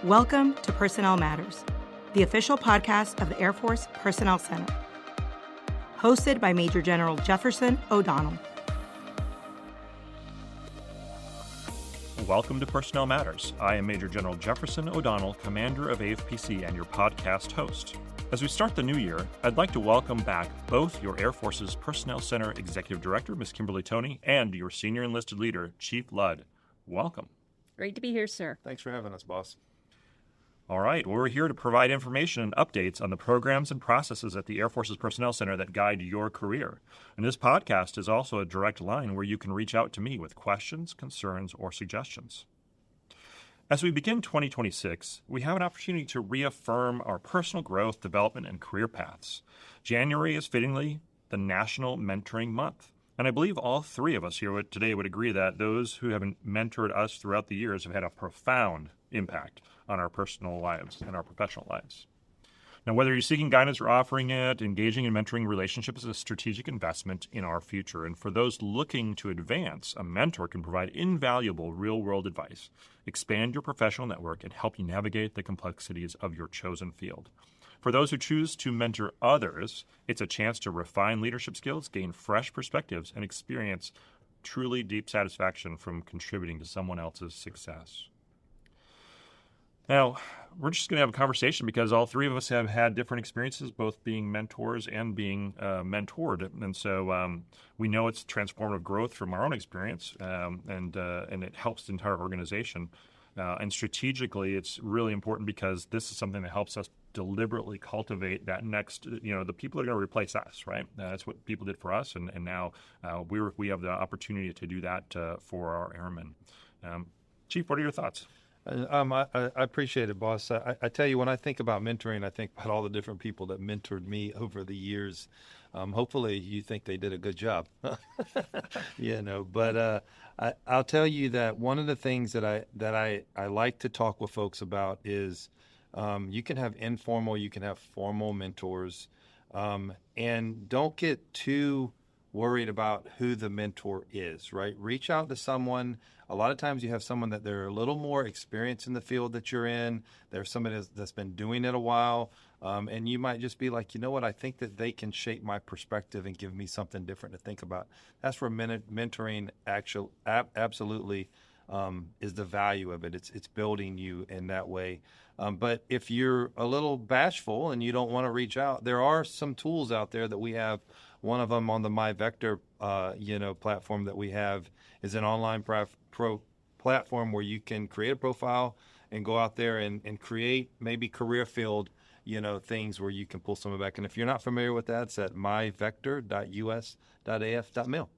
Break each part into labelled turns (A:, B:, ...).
A: Welcome to Personnel Matters, the official podcast of the Air Force Personnel Center. Hosted by Major General Jefferson O'Donnell.
B: Welcome to Personnel Matters. I am Major General Jefferson O'Donnell, Commander of AFPC and your podcast host. As we start the new year, I'd like to welcome back both your Air Force's Personnel Center Executive Director, Ms. Kimberly Toney, and your Senior Enlisted Leader, Chief Ludd. Welcome.
C: Great to be here, sir.
D: Thanks for having us, boss.
B: All right, well, we're here to provide information and updates on the programs and processes at the Air Force's Personnel Center that guide your career. And this podcast is also a direct line where you can reach out to me with questions, concerns, or suggestions. As we begin 2026, we have an opportunity to reaffirm our personal growth, development, and career paths. January is fittingly the National Mentoring Month. And I believe all three of us here today would agree that those who have mentored us throughout the years have had a profound impact on our personal lives and our professional lives. Now, whether you're seeking guidance or offering it, engaging in mentoring relationships is a strategic investment in our future. And for those looking to advance, a mentor can provide invaluable real-world advice, expand your professional network, and help you navigate the complexities of your chosen field. For those who choose to mentor others, it's a chance to refine leadership skills, gain fresh perspectives, and experience truly deep satisfaction from contributing to someone else's success. Now, we're just going to have a conversation because all three of us have had different experiences, both being mentors and being mentored. And so we know it's transformative growth from our own experience, and it helps the entire organization. And strategically, it's really important because this is something that helps us deliberately cultivate that next, the people that are going to replace us, right? That's what people did for us, and now we have the opportunity to do that for our airmen. Chief, what are your thoughts?
D: I appreciate it, boss. I tell you, when I think about mentoring, I think about all the different people that mentored me over the years. Hopefully, you think they did a good job, But I'll tell you that one of the things that I like to talk with folks about is you can have informal, you can have formal mentors, and don't get too worried about who the mentor is, right? Reach out to someone. A lot of times you have someone that they're a little more experienced in the field that you're in. There's somebody that's been doing it a while. And you might just be like, you know what, I think that they can shape my perspective and give me something different to think about. That's where mentoring absolutely is the value of it. It's building you in that way. But if you're a little bashful and you don't want to reach out, there are some tools out there that we have. One of them on the myVector, platform that we have is an online platform where you can create a profile and go out there and create maybe career field, things where you can pull someone back. And if you're not familiar with that, it's at myvector.us.af.mil.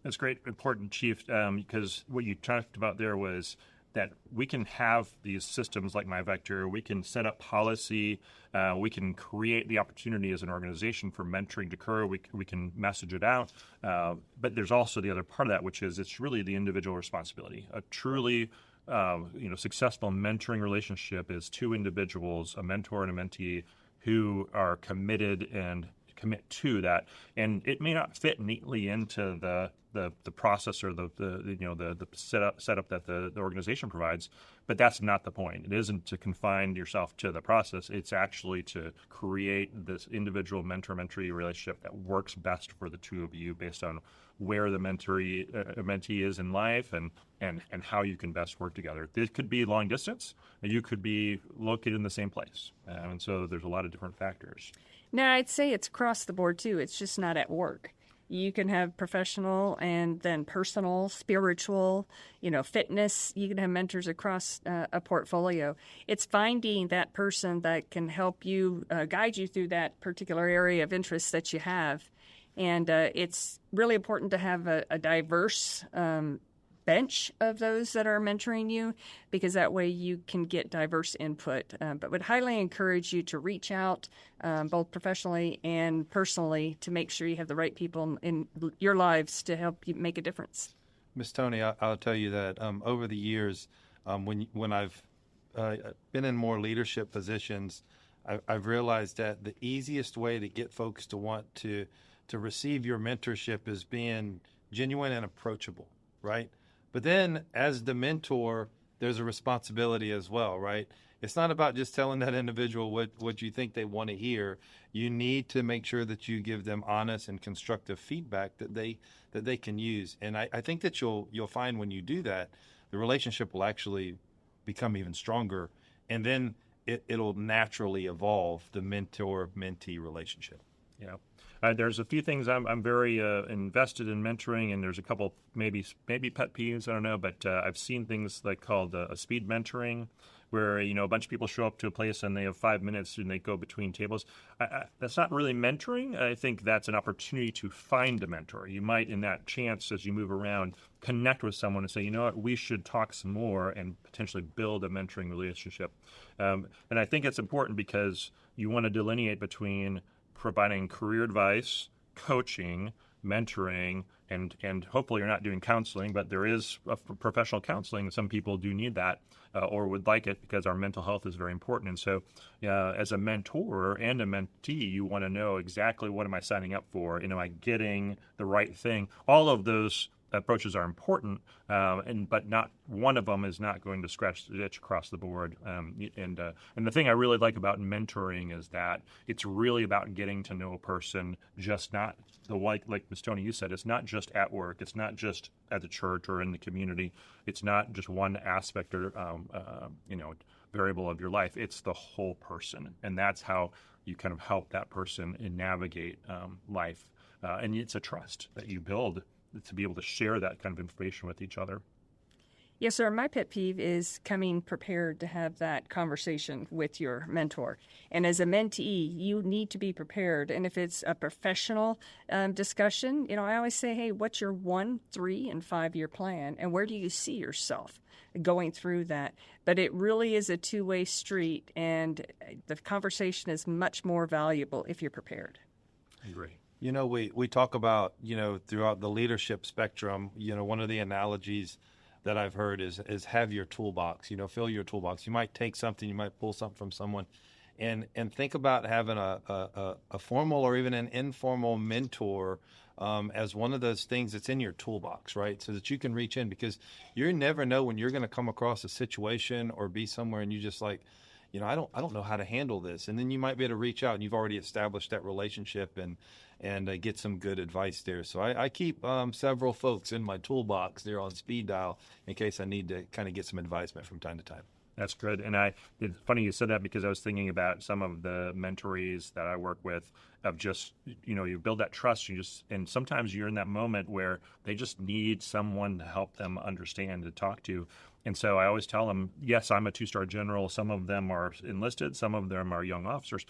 B: That's great, important, Chief, because what you talked about there was that we can have these systems like myVector, we can set up policy, we can create the opportunity as an organization for mentoring to occur, we can message it out, but there's also the other part of that, which is it's really the individual responsibility. A truly successful mentoring relationship is two individuals, a mentor and a mentee, who are committed and commit to that, and it may not fit neatly into the process or the setup that the organization provides, but that's not the point. It isn't to confine yourself to the process. It's actually to create this individual mentor-mentee relationship that works best for the two of you based on where the mentee is in life and how you can best work together. It could be long distance, and you could be located in the same place, and so there's a lot of different factors.
C: Now, I'd say it's across the board, too. It's just not at work. You can have professional and then personal, spiritual, fitness. You can have mentors across a portfolio. It's finding that person that can help you, guide you through that particular area of interest that you have. And it's really important to have a diverse bench of those that are mentoring you, because that way you can get diverse input. But would highly encourage you to reach out both professionally and personally to make sure you have the right people in your lives to help you make a difference.
D: Ms. Toney, I'll tell you that over the years, when I've been in more leadership positions, I've realized that the easiest way to get folks to want to receive your mentorship is being genuine and approachable, right? But then as the mentor, there's a responsibility as well, right? it's not about just telling that individual what you think they want to hear. You need to make sure that you give them honest and constructive feedback that they can use. And I think that you'll find when you do that, the relationship will actually become even stronger, and then it'll naturally evolve the mentor-mentee relationship.
B: Yeah. There's a few things I'm very invested in mentoring, and there's a couple maybe pet peeves, I don't know, but I've seen things like called a speed mentoring, where a bunch of people show up to a place and they have 5 minutes and they go between tables. That's not really mentoring. I think that's an opportunity to find a mentor. You might, in that chance, as you move around, connect with someone and say, you know what, we should talk some more and potentially build a mentoring relationship. And I think it's important because you want to delineate between providing career advice, coaching, mentoring, and hopefully you're not doing counseling, but there is professional counseling. Some people do need that or would like it because our mental health is very important. And so as a mentor and a mentee, you want to know exactly what am I signing up for? Am I getting the right thing? All of those approaches are important, but not one of them is not going to scratch the itch across the board. And the thing I really like about mentoring is that it's really about getting to know a person, just not like Ms. Tony, you said, it's not just at work, it's not just at the church or in the community, it's not just one aspect or variable of your life. It's the whole person, and that's how you kind of help that person navigate life. And it's a trust that you build to be able to share that kind of information with each other.
C: Yes, sir. My pet peeve is coming prepared to have that conversation with your mentor. And as a mentee, you need to be prepared. And if it's a professional discussion, I always say, hey, what's your 1, 3, and 5-year plan? And where do you see yourself going through that? But it really is a two-way street, and the conversation is much more valuable if you're prepared.
B: I agree.
D: We talk about, throughout the leadership spectrum, one of the analogies that I've heard is have your toolbox, fill your toolbox. You might take something, you might pull something from someone, and think about having a formal or even an informal mentor as one of those things that's in your toolbox, right? So that you can reach in, because you never know when you're going to come across a situation or be somewhere and you just like, I don't know how to handle this. And then you might be able to reach out and you've already established that relationship and get some good advice there. So I keep several folks in my toolbox there on speed dial in case I need to kind of get some advisement from time to time.
B: That's good. And it's funny you said that, because I was thinking about some of the mentorees that I work with of just, you build that trust. And sometimes you're in that moment where they just need someone to help them understand, to talk to. And so I always tell them, yes, I'm a 2-star general. Some of them are enlisted. Some of them are young officers.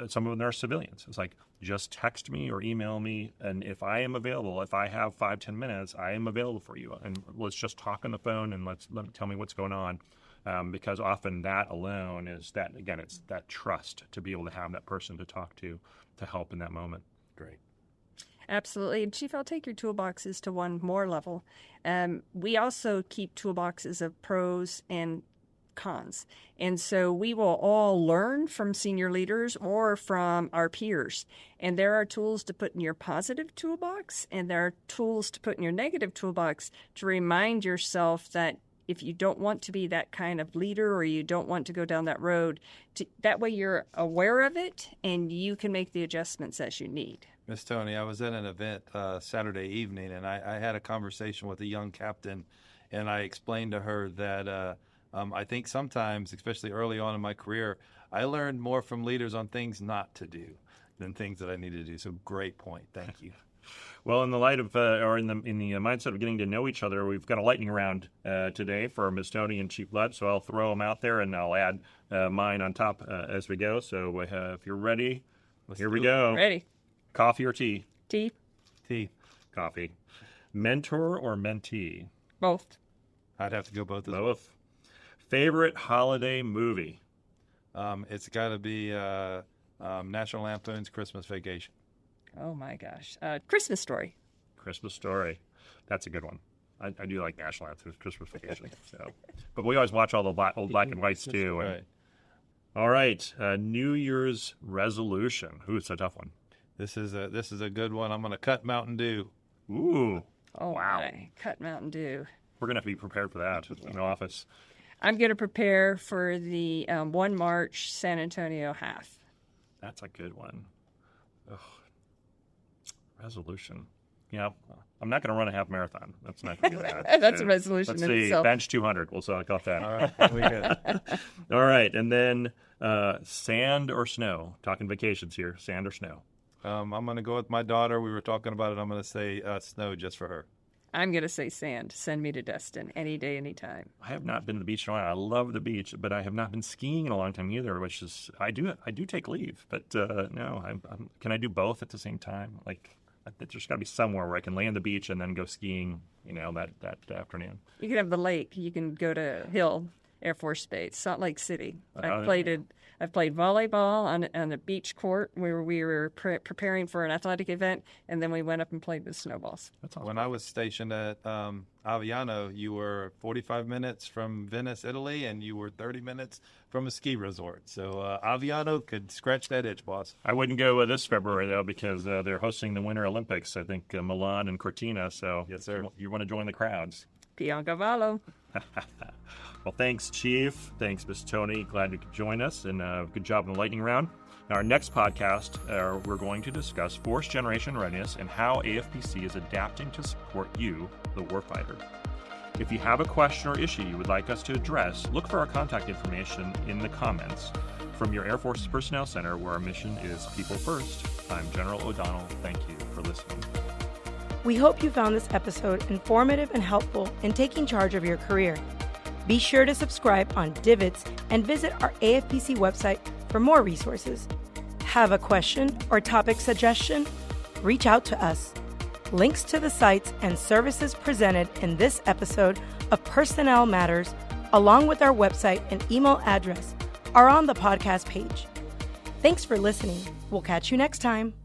B: Some of them are civilians. It's like, just text me or email me. And if I am available, if I have 5-10 minutes, I am available for you. And let's just talk on the phone and tell me what's going on. Because often that alone is that, again, it's that trust to be able to have that person to talk to help in that moment.
D: Great.
C: Absolutely. And Chief, I'll take your toolboxes to one more level. We also keep toolboxes of pros and cons. And so we will all learn from senior leaders or from our peers. And there are tools to put in your positive toolbox, and there are tools to put in your negative toolbox to remind yourself that if you don't want to be that kind of leader or you don't want to go down that road, that way you're aware of it and you can make the adjustments as you need.
D: Miss Tony, I was at an event Saturday evening, and I had a conversation with a young captain, and I explained to her that I think sometimes, especially early on in my career, I learned more from leaders on things not to do than things that I needed to do. So great point. Thank you.
B: Well, in the light of, or in the mindset of getting to know each other, we've got a lightning round today for Ms. Tony and Chief Lutt. So I'll throw them out there, and I'll add mine on top as we go. So if you're ready, here we go.
C: Ready.
B: Coffee or tea?
C: Tea.
D: Tea.
B: Coffee. Mentor or mentee?
C: Both.
D: I'd have to go both as well.
B: Both. Favorite holiday movie?
D: It's got to be National Lampoon's Christmas Vacation.
C: Oh, my gosh. Christmas Story.
B: Christmas Story. That's a good one. I do like National Lampoon's Christmas Vacation. But we always watch all the old black and whites, too.
D: Right.
B: All right. New Year's resolution. Ooh, it's a tough one.
D: This is a good one. I'm going to cut Mountain Dew.
B: Ooh.
C: Oh,
B: wow.
C: My. Cut Mountain Dew.
B: We're going to have to be prepared for that in the office.
C: I'm going to prepare for the 1 March San Antonio half.
B: That's a good one. Ugh. Resolution. Yeah, I'm not going to run a half marathon. That's not going to be bad.
C: That's a resolution
B: Let's
C: in
B: see,
C: itself.
B: bench 200. We'll talk about that.
D: All right, we good.
B: All right, and then sand or snow? Talking vacations here. Sand or snow?
D: I'm going to go with my daughter. We were talking about it. I'm going to say snow just for her.
C: I'm going to say sand. Send me to Destin any day, any time.
B: I have not been to the beach in a while. I love the beach, but I have not been skiing in a long time either. Which is I do take leave, but no. Can I do both at the same time? Like, there's got to be somewhere where I can lay on the beach and then go skiing. That afternoon.
C: You can have the lake. You can go to Hill Air Force Base, Salt Lake City. I've played volleyball on a beach court where we were preparing for an athletic event, and then we went up and played with snowballs.
D: When I was stationed at Aviano, you were 45 minutes from Venice, Italy, and you were 30 minutes from a ski resort. So Aviano could scratch that itch, boss.
B: I wouldn't go this February, though, because they're hosting the Winter Olympics, I think, Milan and Cortina. So
D: yes, sir.
B: You want to join the crowds.
C: Piancavallo.
B: Well, thanks, Chief. Thanks, Miss Tony. Glad you could join us, and good job in the lightning round. In our next podcast, we're going to discuss force generation readiness and how AFPC is adapting to support you, the warfighter. If you have a question or issue you would like us to address, look for our contact information in the comments. From your Air Force Personnel Center, where our mission is people first, I'm General O'Donnell. Thank you for listening.
A: We hope you found this episode informative and helpful in taking charge of your career. Be sure to subscribe on Divots and visit our AFPC website for more resources. Have a question or topic suggestion? Reach out to us. Links to the sites and services presented in this episode of Personnel Matters, along with our website and email address, are on the podcast page. Thanks for listening. We'll catch you next time.